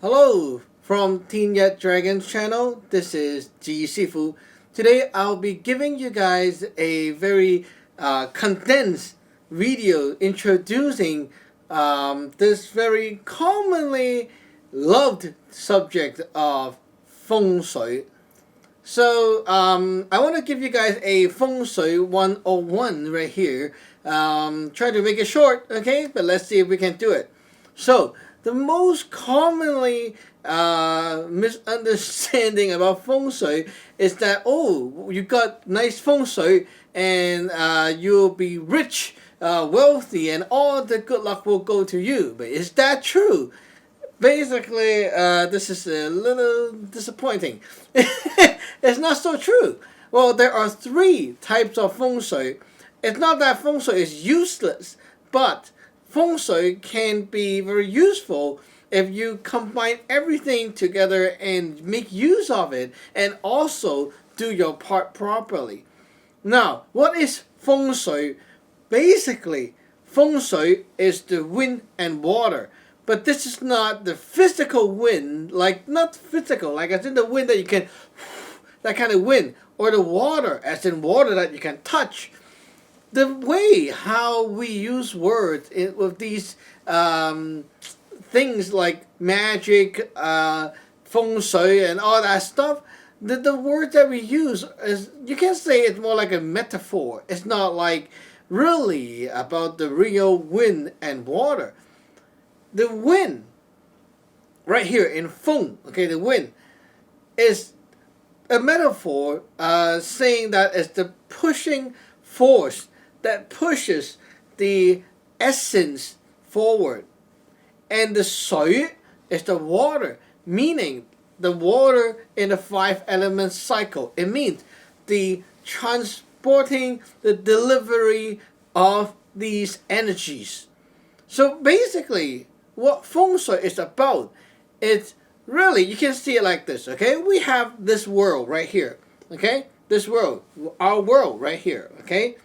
Hello from Teen Yet Dragons channel. This is Ji Sifu. Today I'll be giving you guys a very condensed video introducing this very commonly loved subject of Feng Shui. So I want to give you guys a Feng Shui 101 right here. Try to make it short, okay? But let's see if we can do it. So the most commonly misunderstanding about Feng Shui is that, oh, you got nice Feng Shui and you'll be rich, wealthy, and all the good luck will go to you. But is that true? Basically, this is a little disappointing. It's not so true. Well, there are three types of Feng Shui. It's not that Feng Shui is useless, but Feng Shui can be very useful if you combine everything together and make use of it and also do your part properly. Now, what is Feng Shui? Basically, Feng Shui is the wind and water. But this is not the physical wind, not physical, like as in the wind that you can, that kind of wind, or the water, as in water that you can touch. The way how we use words with these things like magic, Feng Shui, and all that stuff, the word that we use is, you can say it's more like a metaphor. It's not like really about the real wind and water. The wind, right here in Feng, okay, the wind is a metaphor saying that it's the pushing force that pushes the essence forward. And the Shui is the water, meaning the water in the five elements cycle. It means the transporting, the delivery of these energies. So basically, what Feng Shui is about, it's really, you can see it like this, okay? We have this world right here, okay? This world, our world right here, okay?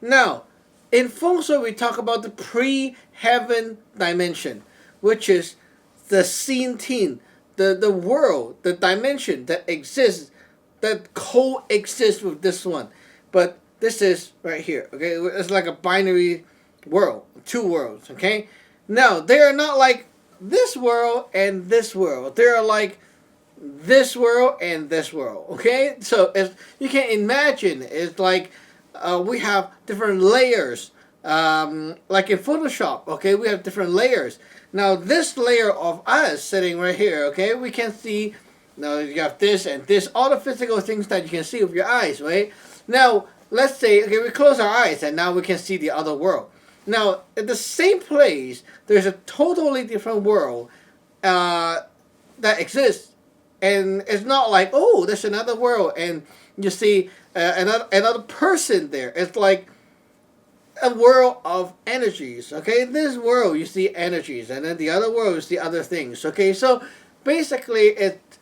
Now, in Feng Shui, we talk about the pre-heaven dimension, which is the seen teen, the world, the dimension that exists, that coexists with this one. But this is right here, okay? It's like a binary world, two worlds, okay? Now, they are not like this world and this world. They are like this world and this world, okay? So you can imagine, it's like we have different layers. Like in Photoshop, okay, we have different layers. Now, this layer of us sitting right here, okay, we can see, now you have this and this, all the physical things that you can see with your eyes, right? Now, let's say, okay, we close our eyes and now we can see the other world. Now, at the same place, there's a totally different world that exists. And it's not like, oh, there's another world and you see another person there. It's like a world of energies, okay? In this world, you see energies, and then the other world, you see other things, okay? So, basically, it's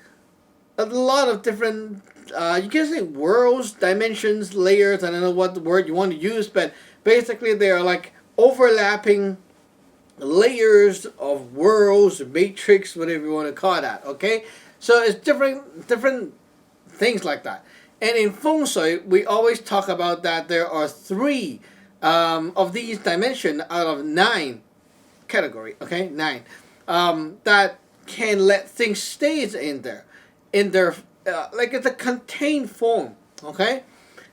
a lot of different, you can say worlds, dimensions, layers, I don't know what the word you want to use, but basically they are like overlapping layers of worlds, matrix, whatever you want to call that, okay? So it's different things like that. And in Feng Shui, we always talk about that there are three of these dimensions out of 9 category, okay, 9, that can let things stay in their like it's a contained form, okay?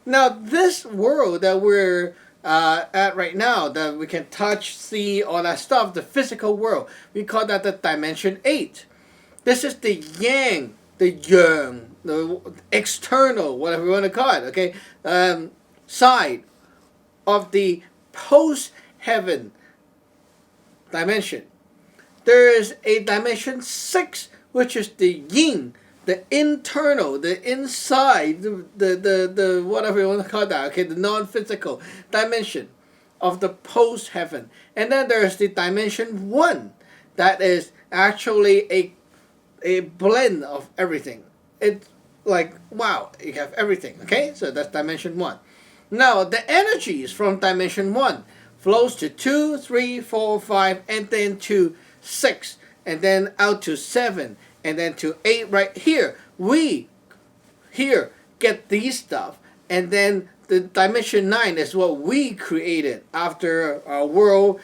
Now this world that we're at right now, that we can touch, see, all that stuff, the physical world, we call that the dimension 8. This is the yang, the external, whatever you want to call it, okay, side of the post-heaven dimension. There is a dimension 6, which is the yin, the internal, the inside, the whatever you want to call that, okay, the non-physical dimension of the post-heaven. And then there's the dimension 1, that is actually a blend of everything. It's like, wow, you have everything, okay? So that's dimension 1. Now, the energies from dimension 1 flows to 2, 3, 4, 5, and then to 6. and then out to 7, and then to 8 right here. We here get these stuff, and then the dimension 9 is what we created after our world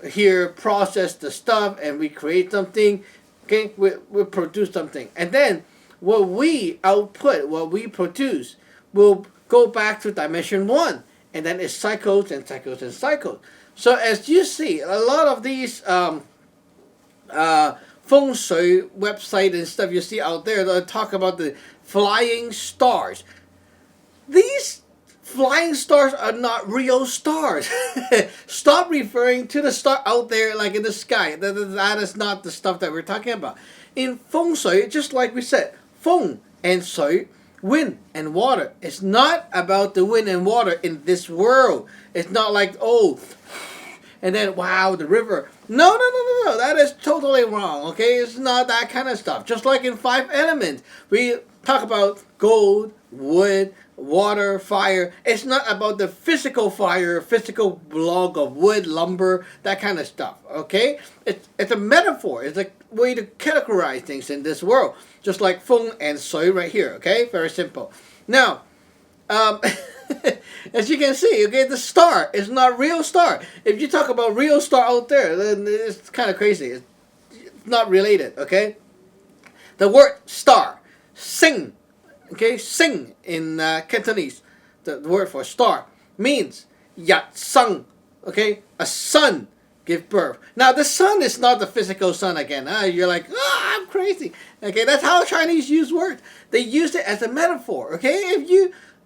here processed the stuff, and we create something. Okay, we produce something, and then what we output, what we produce, will go back to dimension 1, and then it cycles and cycles and cycles. So as you see, a lot of these Feng Shui website and stuff you see out there, they talk about the flying stars. These flying stars are not real stars. Stop referring to the star out there like in the sky. That is not the stuff that we're talking about. In Feng Shui, just like we said, Feng and Shui, wind and water. It's not about the wind and water in this world. It's not like, oh, and then, wow, the river. No. That is totally wrong, okay? It's not that kind of stuff. Just like in 5 elements, we talk about gold, wood, water, fire. It's not about the physical fire, physical log of wood, lumber, that kind of stuff, okay? It's a metaphor. It's a way to categorize things in this world. Just like Feng and Shui right here, okay? Very simple. Now, as you can see, okay, the star is not real star. If you talk about real star out there, then it's kind of crazy. It's not related, okay? The word star, sing, okay, sing in Cantonese, the word for star, means yat sung, okay, a sun give birth. Now the sun is not the physical sun again. You're like, I'm crazy. Okay, that's how Chinese use words. They use it as a metaphor, okay?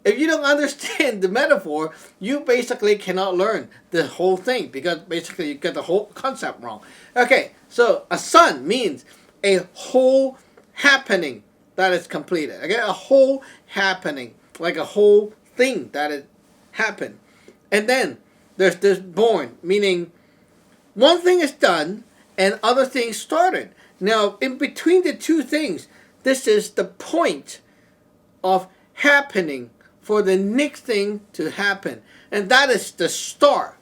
If you don't understand the metaphor, you basically cannot learn the whole thing, because basically you get the whole concept wrong. Okay, so a sun means a whole happening that is completed. Okay, a whole happening, like a whole thing that it happened. And then there's this born, meaning one thing is done and other things started. Now, in between the two things, this is the point of happening for the next thing to happen. And that is the start.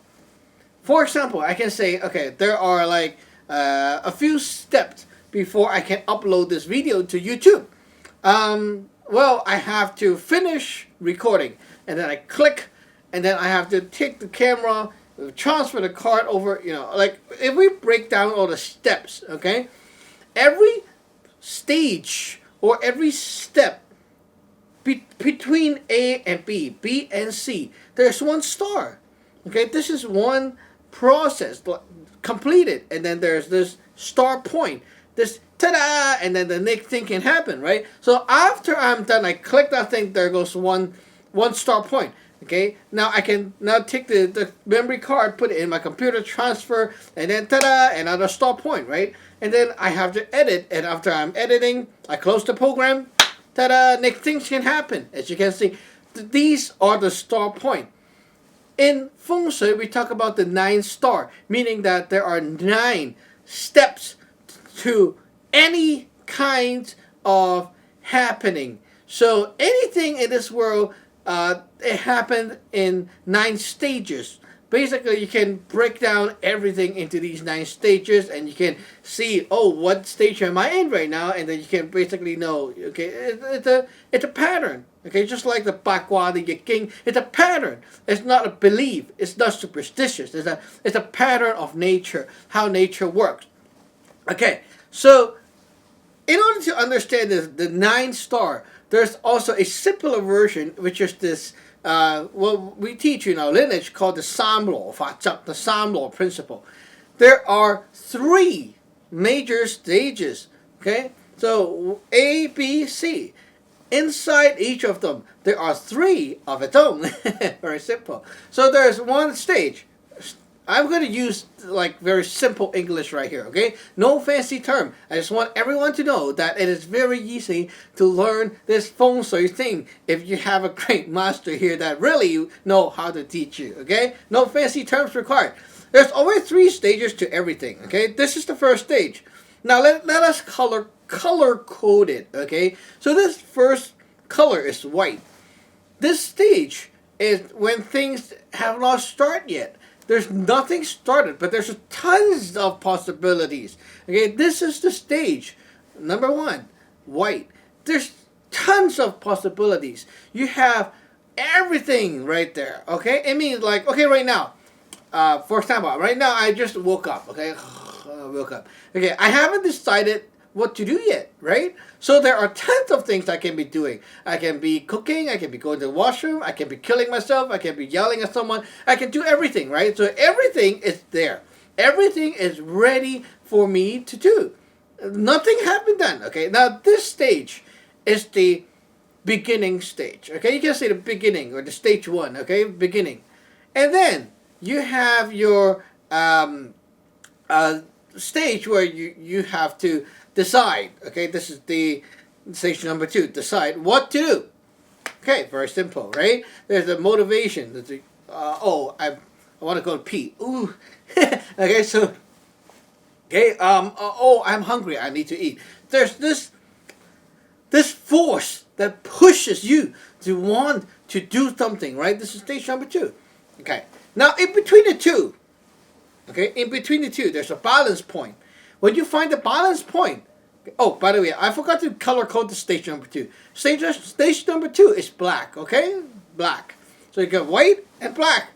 For example, I can say, okay, there are like a few steps before I can upload this video to YouTube. Well, I have to finish recording, and then I click, and then I have to take the camera, transfer the card over, like if we break down all the steps, okay, every stage or every step between A and B and C, there's one star. Okay, this is one process completed, and then there's this star point, this ta-da, and then the next thing can happen, right? So after I'm done, I click that thing, there goes one star point. Okay, now I can take the memory card, put it in my computer, transfer, and then ta-da, another star point, right? And then I have to edit, and after I'm editing, I close the program, ta-da, next things can happen. As you can see, these are the star point. In Feng Shui, we talk about the 9 star, meaning that there are 9 steps to any kind of happening. So anything in this world, it happened in 9 stages. Basically, you can break down everything into these 9 stages, and you can see, oh, what stage am I in right now? And then you can basically know, okay, it's a pattern. Okay, just like the Bakwa, the Yiking, it's a pattern. It's not a belief. It's not superstitious. It's a pattern of nature, how nature works. Okay, so in order to understand the 9 star, there's also a simpler version, which is this, what we teach in our lineage called the Saam Law, the Saam Law principle. There are 3 major stages, okay? So A, B, C. Inside each of them, there are 3 of its own. Very simple. So there's one stage. I'm going to use like very simple English right here, okay? No fancy term. I just want everyone to know that it is very easy to learn this Feng Shui thing if you have a great master here that really know how to teach you, okay? No fancy terms required. There's always 3 stages to everything, okay? This is the first stage. Now let us color code it, okay? So this first color is white. This stage is when things have not started yet. there's nothing started, but there's tons of possibilities. Okay, this is the stage. Number 1, white. There's tons of possibilities. You have everything right there. Okay, it means like, okay, right now, for example, right now I just woke up. Okay, I woke up. Okay, I haven't decided what to do yet, right? So there are tons of things I can be doing. I can be cooking, I can be going to the washroom, I can be killing myself, I can be yelling at someone, I can do everything, right? So everything is there. Everything is ready for me to do. Nothing happened done, okay? Now this stage is the beginning stage, okay? You can say the beginning or the stage 1, okay? Beginning. And then you have your stage where you have to decide. Okay, this is the stage number 2. Decide what to do. Okay, very simple, right? There's a motivation. There's a, I want to go to pee. Ooh. Okay, so I'm hungry. I need to eat. There's this force that pushes you to want to do something, right? This is stage number 2. Okay. Now in between the two, there's a balance point. When you find the balance point, oh, by the way, I forgot to color code the stage number 2. Stage number 2 is black, okay? Black. So you got white and black.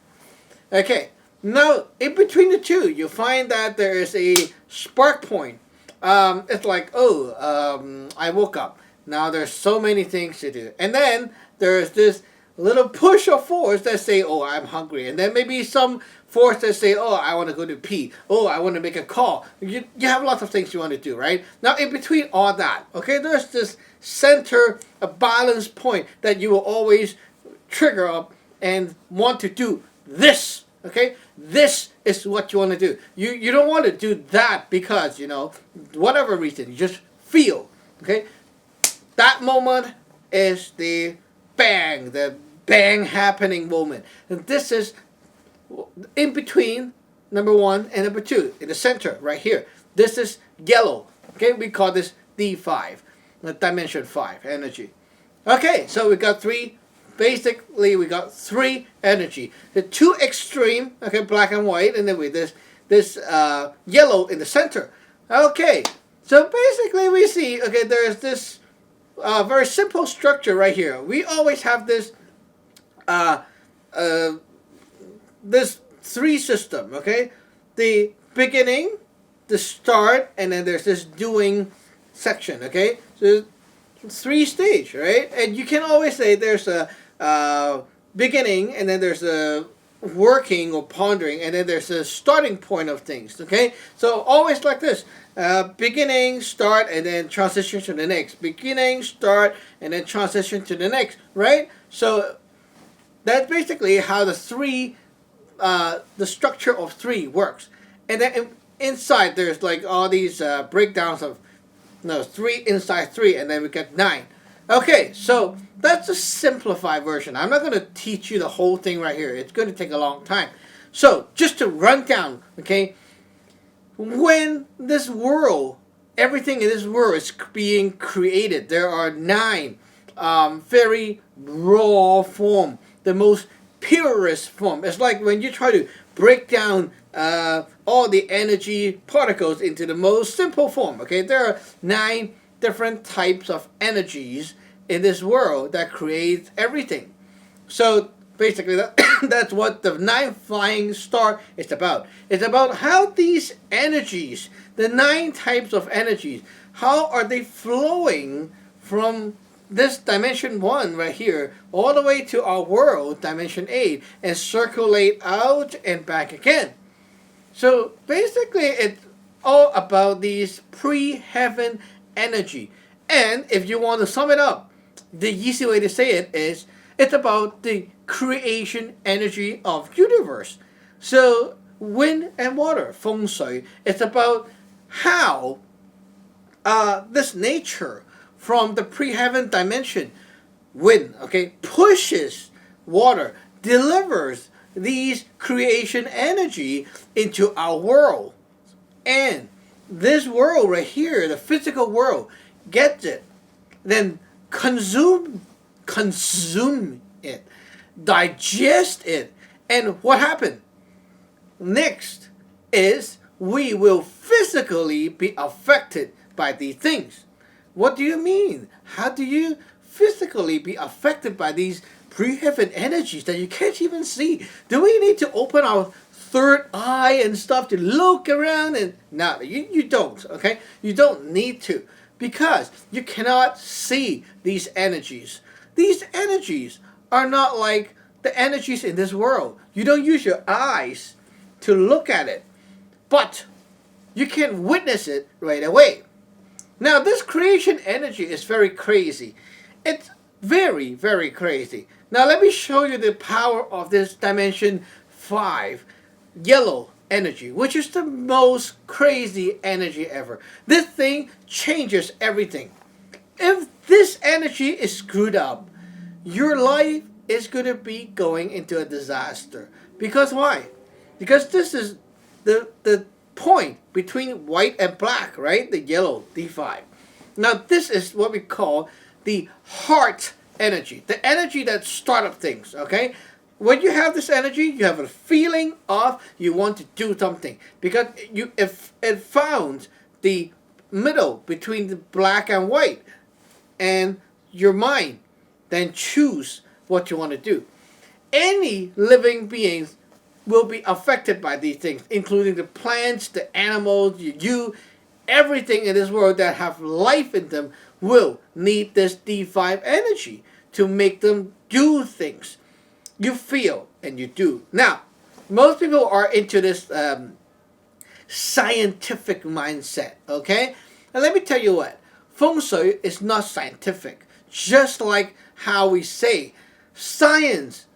Okay. Now, in between the two, you find that there is a spark point. It's like, I woke up. Now there's so many things to do. And then there's this little push of force that say, I'm hungry. And then maybe some force that say, I want to go to pee. I want to make a call. You have lots of things you want to do, right? Now, in between all that, okay, there's this center, a balance point that you will always trigger up and want to do this, okay? This is what you want to do. You don't want to do that because, whatever reason, you just feel, okay? That moment is the bang happening moment. And this is in between number 1 and number 2, in the center right here. This is yellow. Okay, we call this D5, the dimension 5 energy. Okay, so we got 3. Basically, we got 3 energy. The 2 extreme, okay, black and white, and then with this yellow in the center. Okay, so basically we see, okay, there's this very simple structure right here. We always have this this 3 system, okay? The beginning, the start, and then there's this doing section, okay? So 3 stage, right? And you can always say there's a beginning, and then there's a working or pondering, and then there's a starting point of things, okay? So always like this. Beginning, start, and then transition to the next. Beginning, start, and then transition to the next, right? So that's basically how the structure of 3 works. And then inside there's like all these breakdowns of 3 inside 3, and then we get 9. Okay, so that's a simplified version. I'm not going to teach you the whole thing right here. It's going to take a long time. So just to run down, okay, when this world, everything in this world is being created, there are 9 very raw form, the most purest form. It's like when you try to break down all the energy particles into the most simple form. Okay, there are 9 different types of energies in this world that create everything. So basically, that's what the 9 flying star is about. It's about how these energies, the 9 types of energies, how are they flowing from this dimension 1 right here all the way to our world, dimension 8, and circulate out and back again. So basically, it's all about these pre-heaven energy. And if you want to sum it up, the easy way to say it is, it's about the creation energy of universe. So wind and water, Feng Shui, it's about how this nature from the pre-heaven dimension, wind, okay, pushes water, delivers these creation energy into our world. And this world right here, the physical world, gets it, then consume it, digest it, and what happened? next is we will physically be affected by these things. What do you mean? How do you physically be affected by these pre-heaven energies that you can't even see? Do we need to open our third eye and stuff to look around? And no, you don't, okay? You don't need to, because you cannot see these energies. These energies are not like the energies in this world. You don't use your eyes to look at it, but you can witness it right away. Now, this creation energy is very crazy. It's very, very crazy. Now, let me show you the power of this dimension 5, yellow energy, which is the most crazy energy ever. This thing changes everything. If this energy is screwed up, your life is going to be going into a disaster. Because why? Because this is the point between white and black, right? The yellow, D5. Now, this is what we call the heart energy, the energy that starts up things, okay? When you have this energy, you have a feeling of you want to do something, because if it found the middle between the black and white, and your mind then choose what you want to do. Any living beings will be affected by these things, including the plants, the animals, you, everything in this world that have life in them will need this D5 energy to make them do things. You feel and you do. Now, most people are into this scientific mindset, okay? And let me tell you what, Feng Shui is not scientific. Just like how we say, science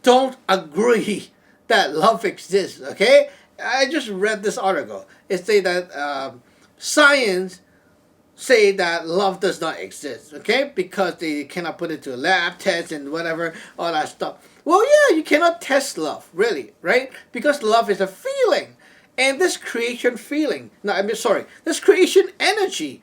don't agree that love exists, okay? I just read this article. It say that science say that love does not exist, okay? Because they cannot put it to a lab test and whatever, all that stuff. Well, yeah, you cannot test love, really, right? Because love is a feeling. And this creation feeling, this creation energy,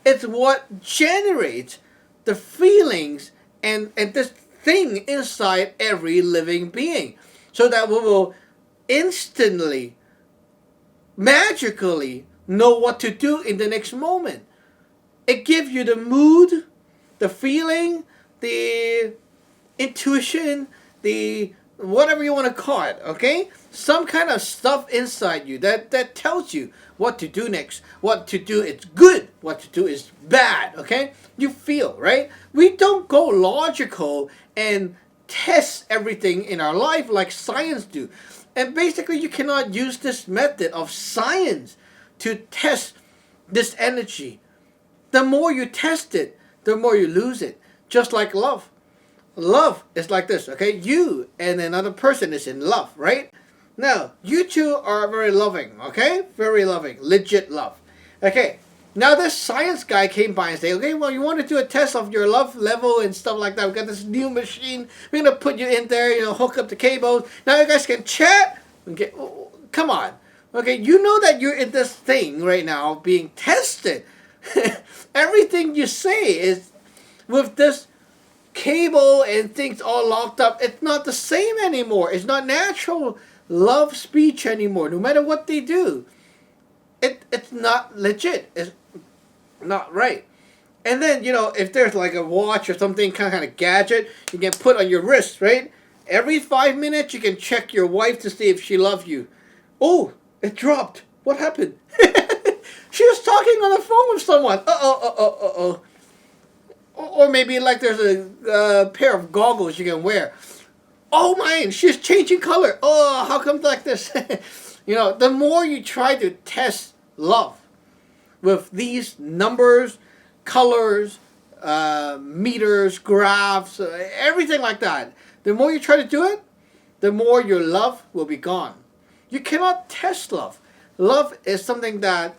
it's what generates the feelings and this thing inside every living being. So that we will instantly, magically know what to do in the next moment. It gives you the mood, the feeling, the intuition, the whatever you want to call it, okay? Some kind of stuff inside you that tells you what to do next. What to do is good, what to do is bad, okay? You feel, right? We don't go logical and test everything in our life like science do. And basically you cannot use this method of science to test this energy. The more you test it, the more you lose it. Just like love. Love is like this, okay? You and another person is in love, right? Now, you two are very loving, okay? Very loving, legit love. Okay, now this science guy came by and said, okay, well, you want to do a test of your love level and stuff like that. We've got this new machine. We're going to put you in there, hook up the cables. Now you guys can chat. Okay, come on. Okay, you know that you're in this thing right now being tested. Everything you say is with this cable and things all locked up. It's not the same anymore. It's not natural love speech anymore. No matter what they do, it's not legit. It's not right. And then if there's like a watch or something kind of gadget you can put on your wrist, right? Every 5 minutes you can check your wife to see if she loves you. Oh, it dropped. What happened? She was talking on the phone with someone. Or maybe like there's a pair of goggles you can wear. Oh man, she's changing color. Oh, how come like this? The more you try to test love with these numbers, colors, meters, graphs, everything like that, the more you try to do it, the more your love will be gone. You cannot test love. Love is something that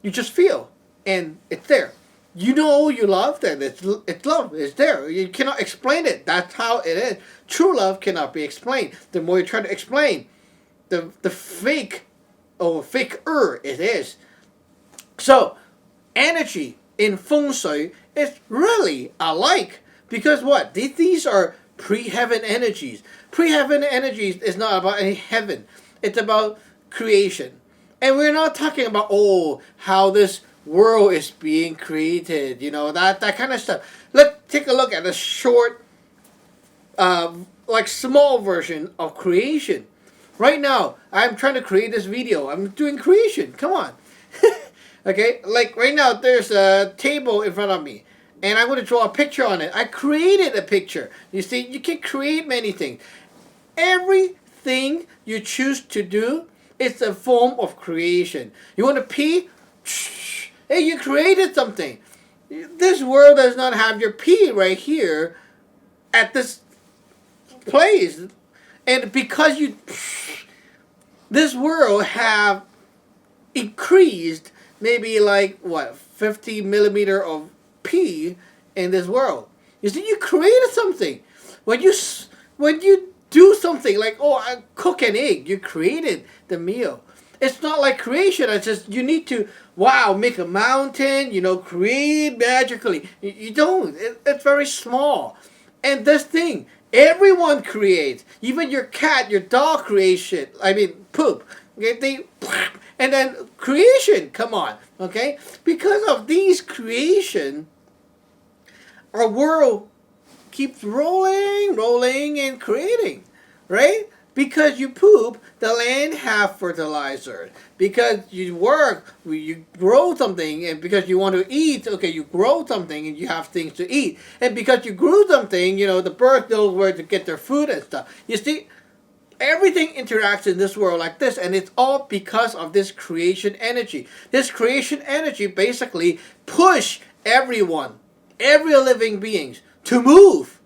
you just feel, and it's there. You know you love that. It's love. It's there. You cannot explain it. That's how it is. True love cannot be explained. The more you try to explain, the fake or faker it is. So, energy in Feng Shui is really alike. Because what? These are pre-heaven energies. Pre-heaven energies is not about any heaven. It's about creation. And we're not talking about, how this world is being created, that kind of stuff. Let's take a look at a short, small version of creation. Right now, I'm trying to create this video. I'm doing creation. Come on. Okay, like right now, there's a table in front of me. And I'm going to draw a picture on it. I created a picture. You see, you can create many things. Everything you choose to do is a form of creation. You want to pee? Hey, you created something. This world does not have your pee right here at this place. And because this world have increased maybe 50 millimeter of pee in this world. You see, you created something. When you do something like, I cook an egg, you created the meal. It's not like creation. It's just you need to, make a mountain, create magically. You don't. It's very small. And this thing, everyone creates. Even your cat, your dog creates shit. I mean, poop. Okay, and then creation, come on, okay? Because of these creation, our world keeps rolling and creating, right? Because you poop, the land have fertilizer. Because you work, you grow something, and because you want to eat, okay, you grow something and you have things to eat. And because you grew something, the birds know where to get their food and stuff. You see, everything interacts in this world like this, and it's all because of this creation energy. This creation energy basically push everyone, every living beings to move.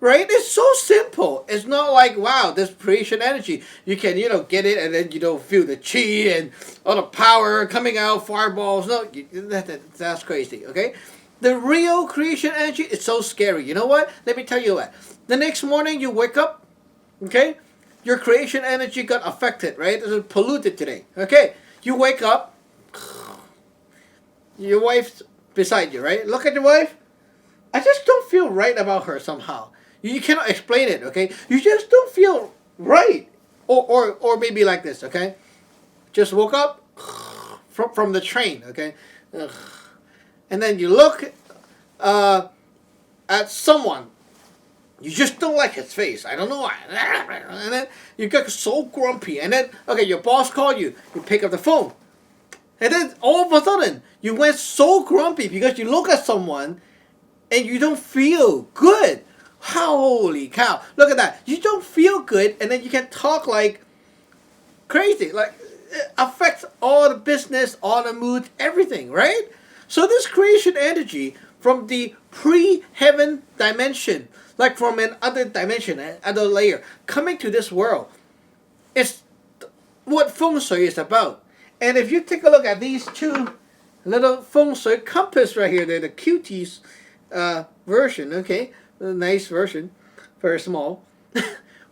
Right? It's so simple. It's not like, this creation energy, you can, get it and then, feel the chi and all the power coming out, fireballs. No, that's crazy, okay? The real creation energy is so scary. You know what? Let me tell you what. The next morning you wake up, okay? Your creation energy got affected, right? It was polluted today, okay? You wake up, your wife's beside you, right? Look at your wife. I just don't feel right about her somehow. You cannot explain it, okay? You just don't feel right. Or maybe like this, okay? Just woke up from the train, okay? And then you look at someone. You just don't like his face. I don't know why. And then you get so grumpy. And then, your boss called you. You pick up the phone. And then all of a sudden, you went so grumpy because you look at someone and you don't feel good. Holy cow. Look at that. You don't feel good, and then you can talk like crazy. Like, it affects all the business, all the mood, everything, right? So this creation energy from the pre-heaven dimension, like from another dimension, another layer, coming to this world, is what Feng Shui is about. And if you take a look at these two little Feng Shui compass right here, they're the cuties version, okay? A nice version, very small.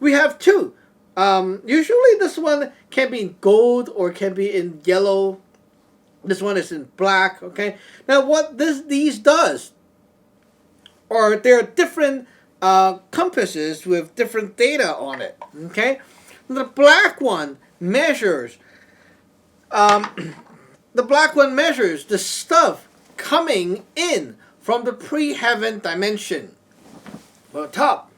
We have two. Usually this one can be in gold or can be in yellow. This one is in black, okay? Now what these does, or there are different compasses with different data on it, okay? The black one measures, the stuff coming in from the pre-heaven dimension. From the top,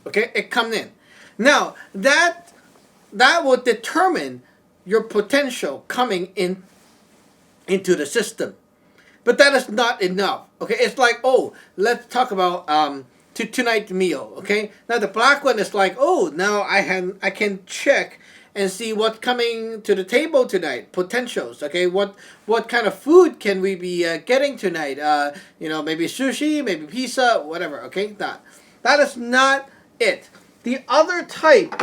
okay, it comes in. Now that will determine your potential coming into the system, but that is not enough. Okay, it's like, let's talk about tonight's meal. Okay, now the black one is like, now I can check and see what's coming to the table tonight, potentials, okay? What kind of food can we be getting tonight? Maybe sushi, maybe pizza, whatever, okay? That is not it. The other type,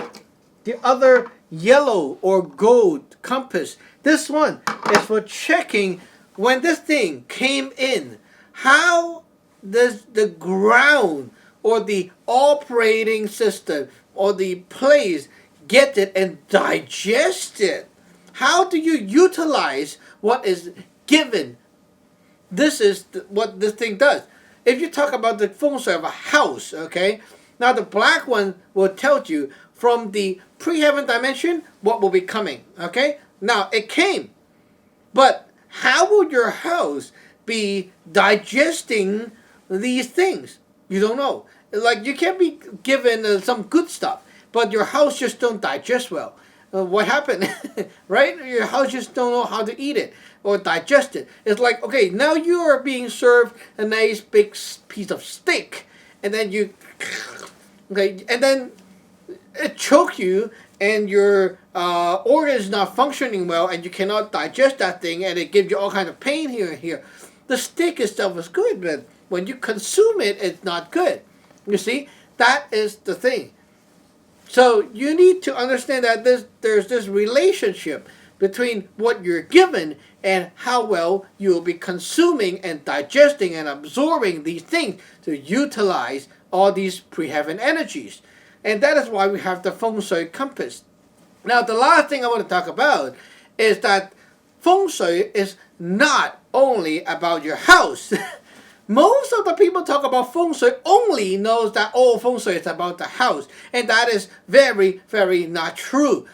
the other yellow or gold compass, this one is for checking when this thing came in, how does the ground or the operating system or the place get it and digest it? How do you utilize what is given? This is what this thing does. If you talk about the Feng Shui of a house, okay, Now the black one will tell you from the pre-heaven dimension what will be coming. Okay? Now it came. But how will your house be digesting these things? You don't know. Like you can be given some good stuff, but your house just don't digest well. What happened? Right? Your house just don't know how to eat it or digest it. It's like, okay, now you are being served a nice big piece of steak, and then you, okay, and then it choke you, and your organ is not functioning well, and you cannot digest that thing, and it gives you all kind of pain here and here. The steak itself is good, but when you consume it, it's not good. You see, that is the thing. So you need to understand that there's this relationship between what you're given and how well you will be consuming and digesting and absorbing these things to utilize all these pre-heaven energies. And that is why we have the Feng Shui compass. Now, the last thing I want to talk about is that Feng Shui is not only about your house. Most of the people talk about Feng Shui only knows that, oh, Feng Shui is about the house. And that is very, very not true.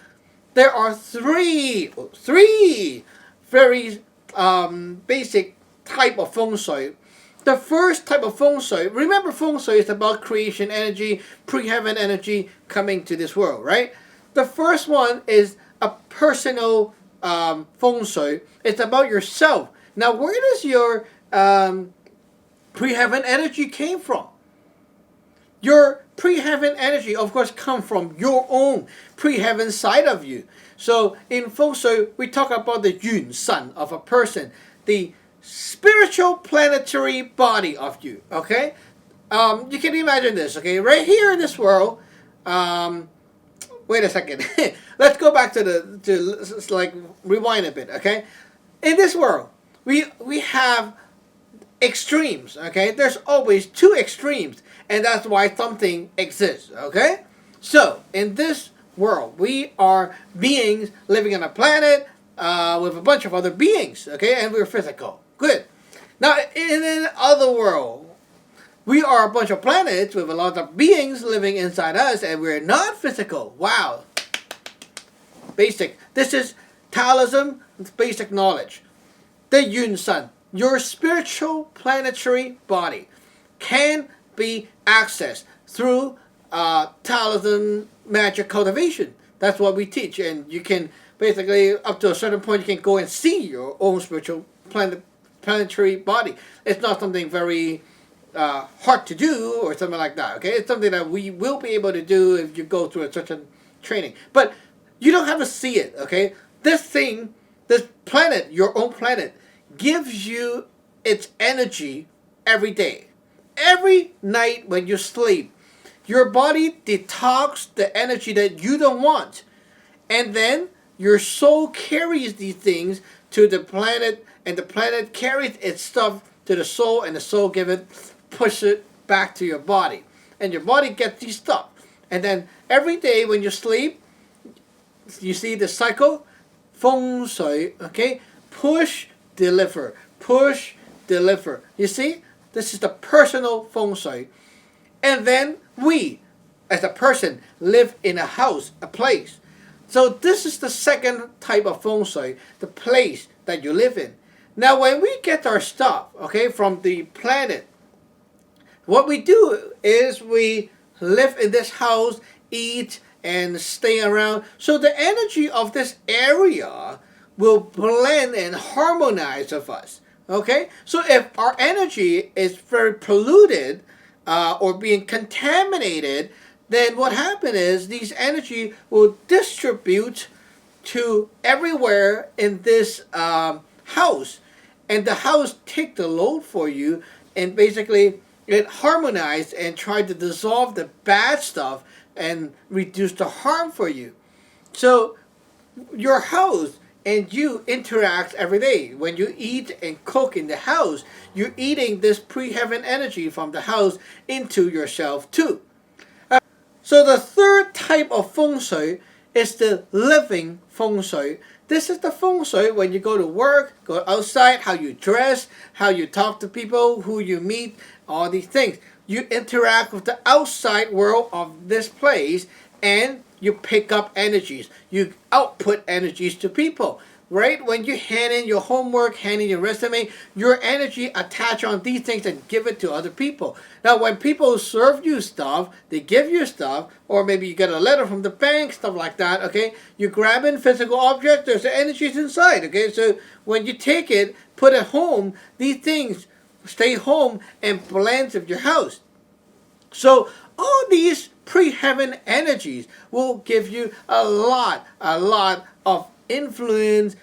There are three very basic type of Feng Shui. The first type of Feng Shui, remember Feng Shui is about creation energy, pre-heaven energy coming to this world, right? The first one is a personal Feng Shui. It's about yourself. Now, where does your pre-heaven energy came from? Your pre-heaven energy, of course, come from your own pre-heaven side of you. So in Feng Shui, we talk about the Yun Sun of a person, the spiritual planetary body of you. Okay, you can imagine this. Okay, right here in this world. Wait a second. Let's go back to like rewind a bit. Okay, in this world, we have extremes. Okay, there's always two extremes, and that's why something exists. Okay, so in this world, we are beings living on a planet with a bunch of other beings. Okay, and we're physical. Good. Now, in another world, we are a bunch of planets with a lot of beings living inside us, and we're not physical. Wow. Basic. This is Taoism, basic knowledge. The Yun Sun, your spiritual planetary body, can be accessed through Taoism magic cultivation. That's what we teach, and you can basically, up to a certain point, you can go and see your own spiritual planetary body. It's not something very hard to do or something like that. Okay, it's something that we will be able to do if you go through a certain training. But you don't have to see it. Okay, this thing, this planet, your own planet, gives you its energy every day. Every night when you sleep, your body detox the energy that you don't want, and then your soul carries these things to the planet, and the planet carries its stuff to the soul, and the soul push it back to your body, and your body gets these stuff. And then every day when you sleep, you see the cycle, Feng Shui, okay? Push, deliver, push, deliver. You see? This is the personal Feng Shui. And then we, as a person, live in a house, a place. So this is the second type of Feng Shui, the place that you live in. Now, when we get our stuff, okay, from the planet, what we do is we live in this house, eat, and stay around. So the energy of this area will blend and harmonize with us. Okay? So if our energy is very polluted or being contaminated, then what happens is these energy will distribute to everywhere in this house. And the house take the load for you, and basically it harmonized and tried to dissolve the bad stuff and reduce the harm for you. So your house and you interact every day. When you eat and cook in the house, you're eating this pre-heaven energy from the house into yourself too. So the third type of Feng Shui is the living Feng Shui. This is the Feng Shui when you go to work, go outside, how you dress, how you talk to people, who you meet, all these things. you interact with the outside world of this place, and you pick up energies. You output energies to people. Right? When you hand in your homework, hand in your resume, your energy attach on these things and give it to other people. Now, when people serve you stuff, they give you stuff, or maybe you get a letter from the bank, stuff like that, okay? You grab in physical object, there's the energies inside, okay? So when you take it, put it home, these things stay home and blends with your house. So all these pre-heaven energies will give you a lot of influence,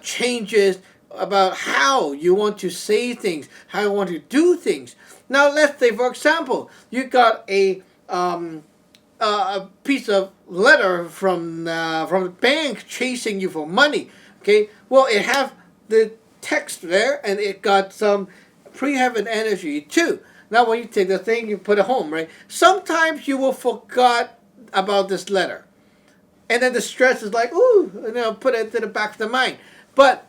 changes about how you want to say things, how you want to do things. Now, let's say, for example, you got a piece of letter from the bank chasing you for money. Okay, well, it have the text there, and it got some pre-heaven energy too. Now, when you take the thing, you put it home, right? Sometimes you will forget about this letter. And then the stress is like, ooh, put it to the back of the mind. But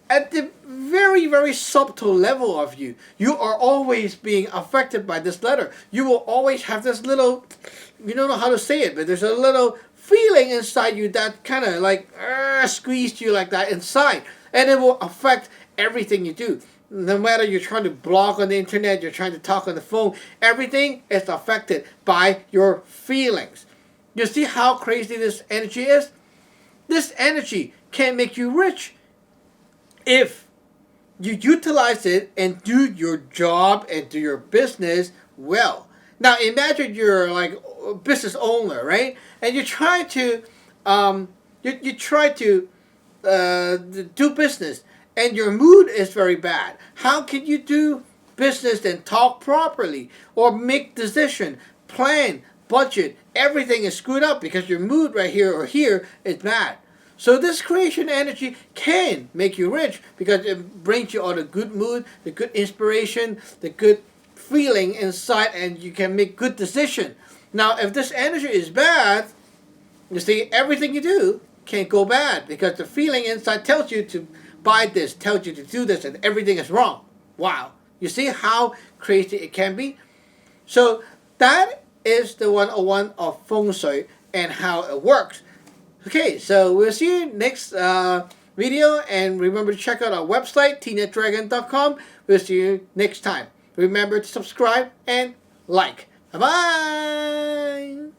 at the very, very subtle level of you, you are always being affected by this letter. You will always have this little, you don't know how to say it, but there's a little feeling inside you that kind of like squeezed you like that inside. And it will affect everything you do. No matter you're trying to blog on the internet, you're trying to talk on the phone, everything is affected by your feelings. You see how crazy this energy is? This energy can make you rich if you utilize it and do your job and do your business well. Now imagine you're like a business owner, right? And you try to do business, and your mood is very bad. How can you do business and talk properly or make decision, plan, budget? Everything is screwed up because your mood right here or here is bad. So this creation energy can make you rich because it brings you all the good mood, the good inspiration, the good feeling inside, and you can make good decision. Now, if this energy is bad, you see, everything you do can go bad because the feeling inside tells you to buy this, tells you to do this, and everything is wrong. Wow. You see how crazy it can be? So that is the 101 of Feng Shui and how it works. Okay, so we'll see you next video, and remember to check out our website, tnetdragon.com. We'll see you next time. Remember to subscribe and like. Bye-bye!